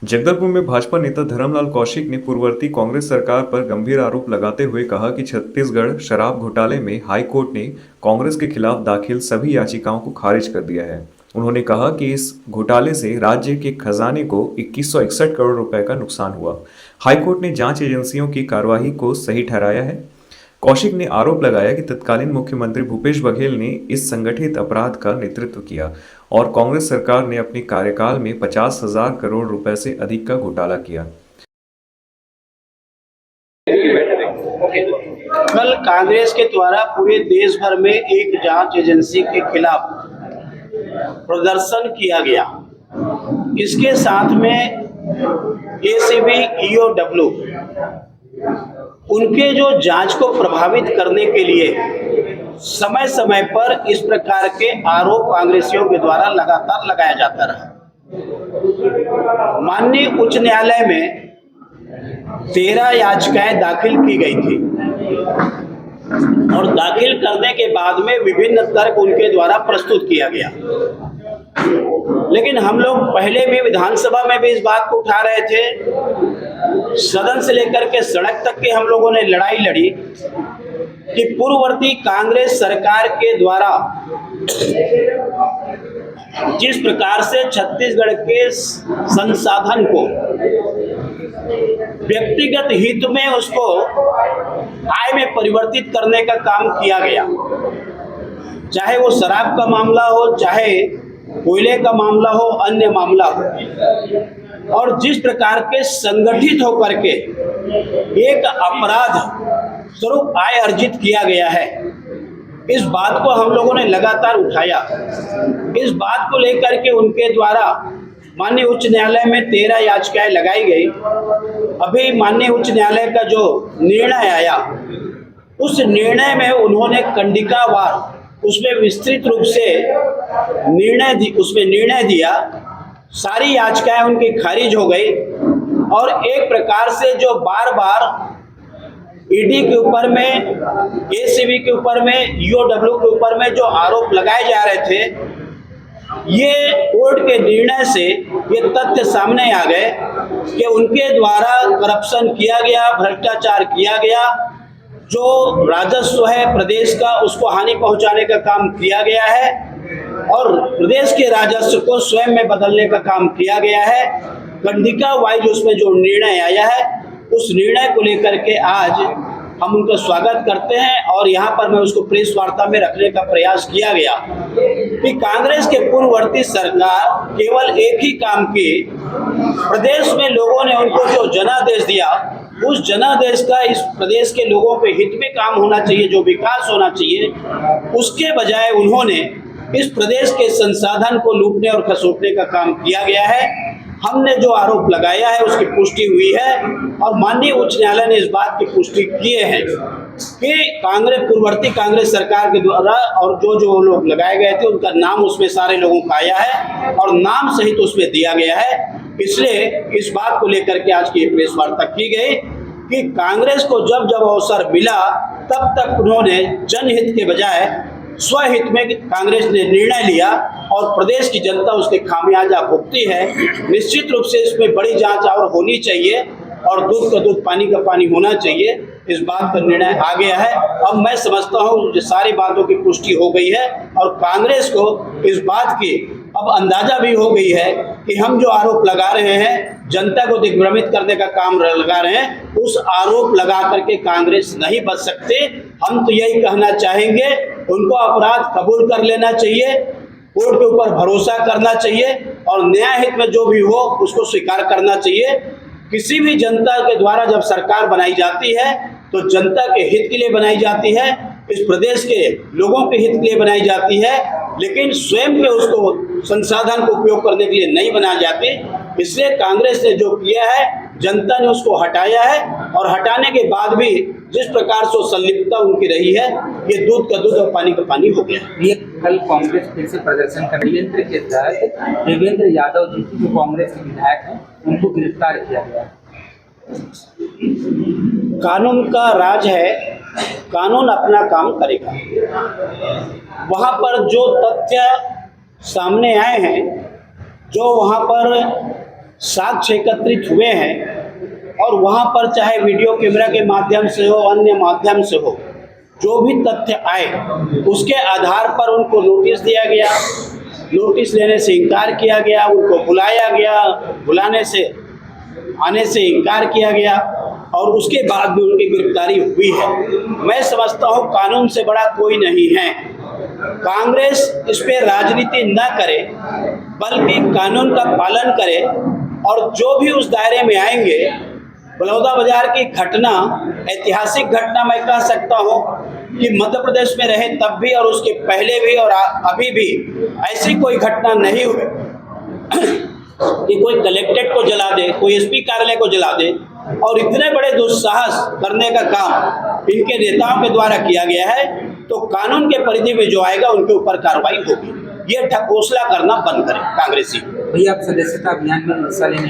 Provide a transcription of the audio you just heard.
जगदलपुर में भाजपा नेता धर्मलाल कौशिक ने पूर्ववर्ती कांग्रेस सरकार पर गंभीर आरोप लगाते हुए कहा कि छत्तीसगढ़ शराब घोटाले में हाई कोर्ट ने कांग्रेस के खिलाफ दाखिल सभी याचिकाओं को खारिज कर दिया है। उन्होंने कहा कि इस घोटाले से राज्य के खजाने को 2161 करोड़ रुपए का नुकसान हुआ। हाईकोर्ट ने जांच एजेंसियों की कार्यवाही को सही ठहराया है। कौशिक ने आरोप लगाया कि तत्कालीन मुख्यमंत्री भूपेश बघेल ने इस संगठित अपराध का नेतृत्व किया और कांग्रेस सरकार ने अपने कार्यकाल में 50,000 करोड़ रुपए से अधिक का घोटाला किया। कल कांग्रेस के द्वारा पूरे देश भर में एक जांच एजेंसी के खिलाफ प्रदर्शन किया गया। इसके साथ में एसीबी, ईओडब्ल्यू उनके जो जांच को प्रभावित करने के लिए समय समय पर इस प्रकार के आरोप कांग्रेसियों के द्वारा लगातार लगाया जाता रहा। माननीय उच्च न्यायालय में 13 याचिकाएं दाखिल की गई थी और दाखिल करने के बाद में विभिन्न तर्क उनके द्वारा प्रस्तुत किया गया। लेकिन हम लोग पहले भी विधानसभा में भी इस बात को उठा रहे थे, सदन से लेकर के सड़क तक के हम लोगों ने लड़ाई लड़ी कि पूर्ववर्ती कांग्रेस सरकार के द्वारा जिस प्रकार से छत्तीसगढ़ के संसाधन को व्यक्तिगत हित में उसको आय में परिवर्तित करने का काम किया गया, चाहे वो शराब का मामला हो, चाहे कोयले का मामला हो, अन्य मामला हो, और जिस प्रकार के संगठित होकर के एक अपराध स्वरूप आय अर्जित किया गया है, इस बात को हम लोगों ने लगातार उठाया। इस बात को लेकर के उनके द्वारा माननीय उच्च न्यायालय में 13 याचिकाएं लगाई गई। अभी माननीय उच्च न्यायालय का जो निर्णय आया, उस निर्णय में उन्होंने कंडिकावार उसमें विस्तृत रूप से निर्णय दिया। सारी याचिकाएं उनकी खारिज हो गई और एक प्रकार से जो बार बार ईडी के ऊपर में, एसीबी के ऊपर में, ईओडब्ल्यू के ऊपर में जो आरोप लगाए जा रहे थे, ये कोर्ट के निर्णय से ये तथ्य सामने आ गए कि उनके द्वारा करप्शन किया गया, भ्रष्टाचार किया गया, जो राजस्व है प्रदेश का उसको हानि पहुंचाने का काम किया गया है और प्रदेश के राजस्व को स्वयं में बदलने का काम किया गया है। कंडिका वाइज उसमें जो निर्णय आया है, उस निर्णय को लेकर के आज हम उनका स्वागत करते हैं और यहाँ पर मैं उसको प्रेस वार्ता में रखने का प्रयास किया गया कि कांग्रेस के पूर्ववर्ती सरकार केवल एक ही काम की, प्रदेश में लोगों ने उनको जो जनादेश दिया, उस जनादेश का इस प्रदेश के लोगों के हित में काम होना चाहिए, जो विकास होना चाहिए, उसके बजाय उन्होंने इस प्रदेश के संसाधन को लूटने और खसोटने का काम किया गया है। हमने जो आरोप लगाया है उसकी पुष्टि हुई है और माननीय उच्च न्यायालय ने इस बात की पुष्टि किए हैं कि पूर्ववर्ती कांग्रेस सरकार के द्वारा और जो लोग लगाए गए थे उनका नाम उसमें सारे लोगों का आया है और नाम सहित उसमें दिया गया है। इसलिए इस बात को लेकर के आज की प्रेस वार्ता की गई कि कांग्रेस को जब जब अवसर मिला तब तक उन्होंने जनहित के बजाय स्वहित में कांग्रेस ने निर्णय लिया और प्रदेश की जनता उसके खामियाजा भुगती है। निश्चित रूप से इसमें बड़ी जांच और होनी चाहिए और दूध का दूध, पानी का पानी होना चाहिए। इस बात का निर्णय आ गया है। अब मैं समझता हूँ कि सारी बातों की पुष्टि हो गई है और कांग्रेस को इस बात की अब अंदाजा भी हो गई है कि हम जो आरोप लगा रहे हैं, जनता को दिग्भ्रमित करने का काम लगा रहे हैं, उस आरोप लगा करके कांग्रेस नहीं बच सकते। हम तो यही कहना चाहेंगे, उनको अपराध कबूल कर लेना चाहिए, कोर्ट के ऊपर भरोसा करना चाहिए और न्याय हित में जो भी हो उसको स्वीकार करना चाहिए। किसी भी जनता के द्वारा जब सरकार बनाई जाती है तो जनता के हित के लिए बनाई जाती है, इस प्रदेश के लोगों के हित के लिए बनाई जाती है, लेकिन स्वयं पे उसको संसाधन को उपयोग करने के लिए नहीं बनाई जाती। इसलिए कांग्रेस ने जो किया है, जनता ने उसको हटाया है और हटाने के बाद भी जिस प्रकार से संलिप्तता उनकी रही है, ये दूध का दूध और पानी का पानी हो गया। ये कल कांग्रेस फिर से प्रदर्शन कर षड्यंत्र के तहत देवेंद्र यादव जी जो कांग्रेस के विधायक हैं उनको गिरफ्तार किया गया। कानून का राज है, कानून अपना काम करेगा। वहाँ पर जो तथ्य सामने आए हैं, जो वहाँ पर साक्ष्य एकत्रित हुए हैं और वहाँ पर चाहे वीडियो कैमरा के माध्यम से हो, अन्य माध्यम से हो, जो भी तथ्य आए उसके आधार पर उनको नोटिस दिया गया। नोटिस लेने से इनकार किया गया, उनको बुलाया गया, बुलाने से आने से इनकार किया गया और उसके बाद भी उनकी गिरफ्तारी हुई है। मैं समझता हूँ कानून से बड़ा कोई नहीं है। कांग्रेस इस पे राजनीति न करे बल्कि कानून का पालन करे और जो भी उस दायरे में आएंगे, बलौदाबाजार की घटना ऐतिहासिक घटना मैं कह सकता हूँ कि मध्य प्रदेश में रहे तब भी और उसके पहले भी और अभी भी ऐसी कोई घटना नहीं हुई कि कोई कलेक्ट्रेट को जला दे, कोई एसपी कार्यालय को जला दे। और इतने बड़े दुस्साहस करने का काम इनके नेताओं के द्वारा किया गया है, तो कानून के परिधि में जो आएगा उनके ऊपर कार्रवाई होगी। ये ढकोसला करना बंद करें कांग्रेसी। भैया, आप सदस्यता अभियान में हिस्सा लेने